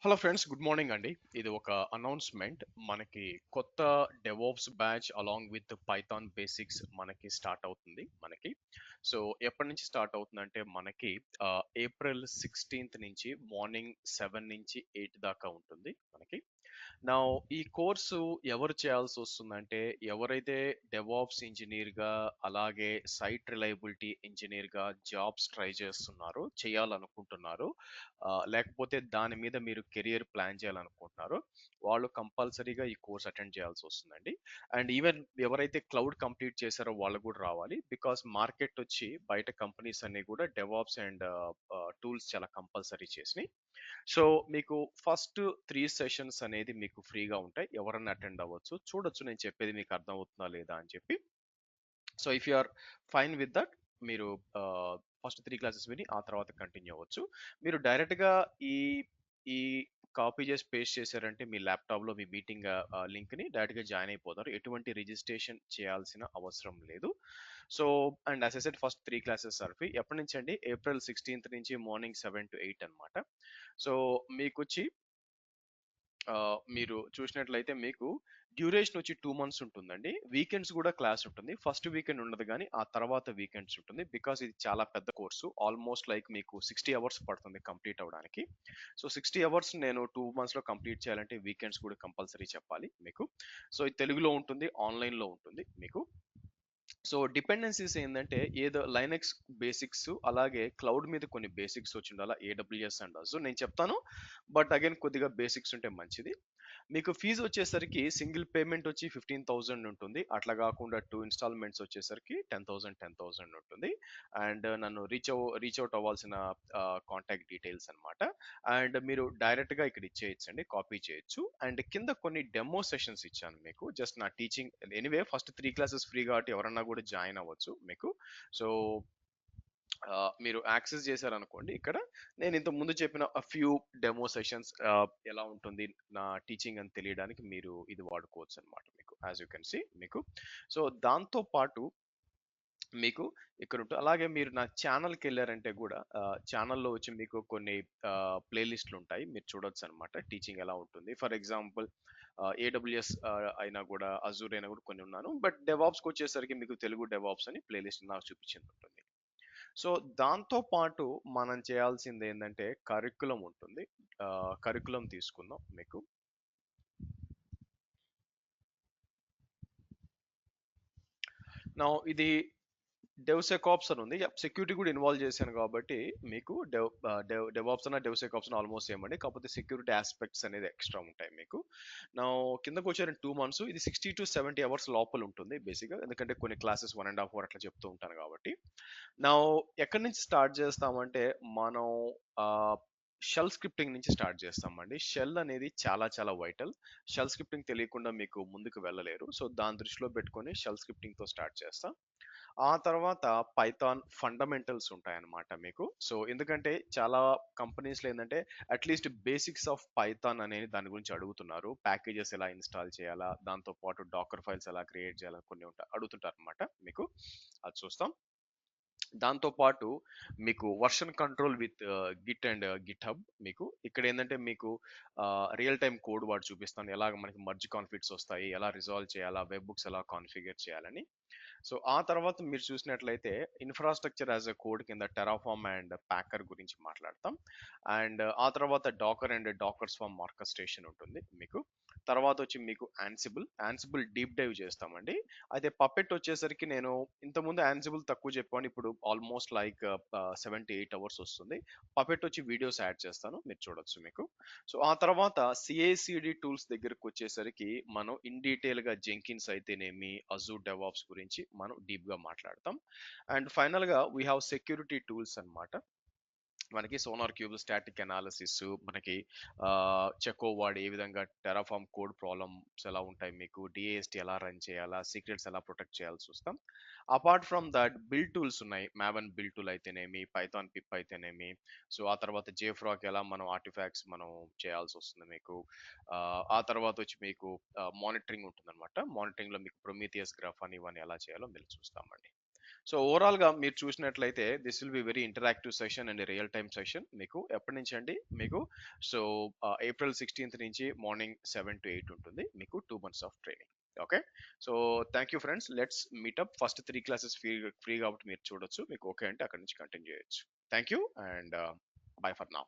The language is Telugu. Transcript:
హలో ఫ్రెండ్స్, గుడ్ మార్నింగ్ అండి. ఇది ఒక అనౌన్స్మెంట్. మనకి కొత్త DevOps batch along with Python basics మనకి స్టార్ట్ అవుతుంది మనకి. సో ఎప్పటి నుంచి స్టార్ట్ అవుతుందంటే మనకి ఏప్రిల్ 16th నుంచి మార్నింగ్ 7 నుంచి 8 దాకా ఉంటుంది మనకి. నా ఈ కోర్సు ఎవరు చేయాల్సి వస్తుందంటే, ఎవరైతే డెవాప్స్ ఇంజనీర్‌గా, అలాగే సైట్ రిలయబిలిటీ ఇంజనీర్‌గా జాబ్స్ ట్రై చేస్తున్నారో, చేయాలనుకుంటున్నారో, లేకపోతే దాని మీద మీరు కెరియర్ ప్లాన్ చేయాలనుకుంటున్నారో, వాళ్ళు కంపల్సరీగా ఈ కోర్స్ అటెండ్ చేయాల్సి వస్తుందండి. అండ్ ఈవెన్ ఎవరైతే క్లౌడ్ కంప్లీట్ చేశారో వాళ్ళు కూడా రావాలి. బికాస్ మార్కెట్ వచ్చి బయట కంపెనీస్ అన్ని కూడా డెవాప్స్ అండ్ టూల్స్ చాలా కంపల్సరీ చేసినాయి. సో మీకు ఫస్ట్ 3 సెషన్స్ అనేది మీకు ఫ్రీగా ఉంటాయి. ఎవరన్నా అటెండ్ అవ్వచ్చు. చూడొచ్చు నేను చెప్పేది మీకు అర్థమవుతుందా లేదా అని చెప్పి. So if you are fine with that, మీరు ఫస్ట్ 3 క్లాసెస్ విని ఆ తర్వాత కంటిన్యూ అవ్వచ్చు. మీరు డైరెక్ట్‌గా ఈ ఈ కాపీ చేసి పేస్ట్ చేశారంటే మీ ల్యాప్‌టాప్‌లో మీ మీటింగ్ లింక్‌ని డైరెక్ట్‌గా జాయిన్ అయిపోతారు. ఎటువంటి రిజిస్ట్రేషన్ చేయాల్సిన అవసరం లేదు. So and as I said first 3 classes are free. ఎప్పటినుంచండి? ఏప్రిల్ 16th నుంచి మార్నింగ్ 7-8 అన్నమాట. సో మీకొచ్చి మీరు చూసినట్లయితే మీకు డ్యూరేషన్ వచ్చి 2 మంత్స్ ఉంటుందండి. వీకెండ్స్ కూడా క్లాస్ ఉంటుంది. ఫస్ట్ వీకెండ్ ఉండదు గానీ, ఆ తర్వాత వీకెండ్స్ ఉంటుంది. బికాజ్ ఇది చాలా పెద్ద కోర్సు. ఆల్మోస్ట్ లైక్ మీకు 60 అవర్స్ పడుతుంది కంప్లీట్ అవ్వడానికి. సో 60 అవర్స్ నేను 2 మంత్స్‌లో కంప్లీట్ చేయాలంటే వీకెండ్స్ కూడా కంపల్సరీ చెప్పాలి మీకు. సో ఇది తెలుగులో ఉంటుంది, ఆన్‌లైన్‌లో ఉంటుంది మీకు. సో డిపెండెన్సీస్ ఏందంటే ఏదో లైనక్స్ బేసిక్స్, అలాగే క్లౌడ్ మీద కొన్ని బేసిక్స్ వచ్చిండాలా, ఏడబ్ల్యూఎస్ అండ్ అజూర్ నేను చెప్తాను. బట్ అగైన్ కొద్దిగా బేసిక్స్ ఉంటే మంచిది. మీకు ఫీజు వచ్చేసరికి సింగిల్ పేమెంట్ వచ్చి 15,000 ఉంటుంది. అట్లా కాకుండా 2 ఇన్‌స్టాల్‌మెంట్స్ వచ్చేసరికి 10,000, 10,000 ఉంటుంది. అండ్ నన్ను రీచ్ ఔట్ అవ్వాల్సిన కాంటాక్ట్ డీటెయిల్స్ అన్నమాట. అండ్ మీరు డైరెక్ట్‌గా ఇక్కడ ఇచ్చేయొచ్చండి. కాపీ చేయొచ్చు. అండ్ కింద కొన్ని డెమో సెషన్స్ ఇచ్చాను మీకు. జస్ట్ నా teaching anyway first 3 classes free కాబట్టి ఎవరన్నా కూడా జాయిన్ అవ్వచ్చు మీకు. సో మీరు యాక్సెస్ చేశారనుకోండి ఇక్కడ, నేను ఇంతకు ముందు చెప్పిన ఫ్యూ డెమో సెషన్స్ ఎలా ఉంటుంది నా టీచింగ్ అని తెలియడానికి మీరు ఇది వాడుకోవచ్చు అనమాట మీకు. యాజ్ యూ కెన్ సీ మీకు. సో దాంతో పాటు మీకు ఇక్కడ ఉంటుంది. అలాగే మీరు నా ఛానల్కి వెళ్ళారంటే కూడా ఛానల్లో వచ్చి మీకు కొన్ని ప్లేలిస్టులు ఉంటాయి, మీరు చూడొచ్చు అనమాట టీచింగ్ ఎలా ఉంటుంది. ఫర్ ఎగ్జాంపుల్ ఏడబ్ల్యూఎస్ అయినా కూడా, అజూర్ అయినా కూడా కొన్ని ఉన్నాను. బట్ డెవాప్స్కి వచ్చేసరికి మీకు తెలుగు డెవాప్స్ అని ప్లేలిస్ట్ నాకు చూపించింది ఉంటుంది. సో దాంతో పాటు మనం చేయాల్సింది ఏంటంటే కరికులం ఉంటుంది. కరికులం తీసుకుందాం మీకు. నా ఇది డెవ్సెకాప్స్ అని ఉంది. సెక్యూరిటీ కూడా ఇన్వాల్వ్ చేశాను కాబట్టి మీకు డెవాప్స్ అన్న డెవ్సెకాప్స్ ఆల్మోస్ట్ ఏమండి, కాకపోతే సెక్యూరిటీ ఆస్పెక్ట్స్ అనేది ఎక్స్ట్రా ఉంటాయి మీకు. నా కిందకు వచ్చారు 2 మంత్స్. ఇది 60-70 అవర్స్ లోపల ఉంటుంది బేసిక్గా, ఎందుకంటే కొన్ని క్లాసెస్ 1.5 అవర్ అట్లా చెప్తూ ఉంటాను కాబట్టి. నా ఎక్కడి నుంచి స్టార్ట్ చేస్తామంటే మనం షెల్ స్క్రిప్టింగ్ నుంచి స్టార్ట్ చేస్తామండి. షెల్ అనేది చాలా చాలా వైటల్. షెల్ స్క్రిప్టింగ్ తెలియకుండా మీకు ముందుకు వెళ్ళలేరు. సో దాని దృష్టిలో పెట్టుకొని షెల్ స్క్రిప్టింగ్తో స్టార్ట్ చేస్తాం. ఆ తర్వాత పైథాన్ ఫండమెంటల్స్ ఉంటాయన్నమాట మీకు. సో ఎందుకంటే చాలా కంపెనీస్లో ఏంటంటే అట్లీస్ట్ బేసిక్స్ ఆఫ్ పైథాన్ అనేది దాని గురించి అడుగుతున్నారు. ప్యాకేజెస్ ఎలా ఇన్స్టాల్ చేయాలా, దాంతో పాటు డాకర్ ఫైల్స్ ఎలా క్రియేట్ చేయాలని కొన్ని ఉంటాయి, అడుగుతుంటారు అనమాట మీకు. అది చూస్తాం. దాంతో పాటు మీకు version control with Git and Git hub. మీకు ఇక్కడ ఏంటంటే మీకు రియల్ టైమ్ కోడ్ వాడు చూపిస్తాను, ఎలాగ మనకి మర్జ్ కాన్ఫ్లిక్ట్స్ వస్తాయి, ఎలా రిజాల్వ్ చేయాలా, వెబ్ బుక్స్ ఎలా కాన్ఫిగర్ చేయాలని. సో ఆ తర్వాత మీరు చూసినట్లయితే ఇన్ఫ్రాస్ట్రక్చర్ యాజ్ ఎ కోడ్ కింద టెరాఫామ్ అండ్ ప్యాకర్ గురించి మాట్లాడతాం. అండ్ ఆ తర్వాత Docker and Docker Swarm orchestration ఉంటుంది మీకు. తర్వాత వచ్చి మీకు యాన్సిబుల్ డీప్ డైవ్ చేస్తామండి. అయితే పపెట్ వచ్చేసరికి నేను ఇంతకుముందు యాన్సిబుల్ తక్కువ చెప్పాను, ఇప్పుడు ఆల్మోస్ట్ లైక్ 7-8 అవర్స్ వస్తుంది. పపెట్ వచ్చి వీడియోస్ యాడ్ చేస్తాను, మీరు చూడొచ్చు మీకు. సో ఆ తర్వాత సిఏసిడి టూల్స్ దగ్గరకు వచ్చేసరికి మనం ఇన్ డీటెయిల్ గా జెంకిన్స్ అయితేనేమి, అజూర్ డెవాప్స్ గురించి మనం డీప్ గా మాట్లాడతాం. అండ్ ఫైనల్ గా వీ హ్యావ్ సెక్యూరిటీ టూల్స్ అన్నమాట. మనకి సోనార్ క్యూబ్, స్టాటిక్ అనాలిసిస్, మనకి చెకో వాడి ఏ విధంగా టెరాఫామ్ కోడ్ ప్రాబ్లమ్స్ ఎలా ఉంటాయి, మీకు డిఏఎస్టీ ఎలా రన్ చేయాలా, సీక్రెట్స్ ఎలా ప్రొటెక్ట్ చేయాల్సి వస్తాం. Apart from that build tools ఉన్నాయి. మ్యావన్ బిల్డ్ టూల్ అయితేనేమి, పైథాన్ పిప్ అయితేనేమి. సో ఆ తర్వాత జేఫ్రాక్ ఎలా మనం ఆర్టిఫాక్ట్స్ మనం చేయాల్సి వస్తుంది మీకు. ఆ తర్వాత వచ్చి మీకు మానిటరింగ్ ఉంటుంది అనమాట. మానిటరింగ్ లో మీకు ప్రొమీథియస్ గ్రాఫ్ అని ఇవన్నీ ఎలా చేయాలో మీరు చూస్తామండి. సో ఓవరాల్ గా మీరు చూసినట్లయితే this will be very interactive session and real time session. మీకు ఎప్పటి నుంచి అండి మీకు సో April 16th నుంచి మార్నింగ్ 7 to 8 ఉంటుంది. మీకు 2 months of training. Okay. So thank you friends, let's meetup. First 3 classes free కాబట్టి మీరు చూడొచ్చు. మీకు ఓకే అంటే అక్కడ నుంచి కంటిన్యూ చేయొచ్చు. Thank you and by for now.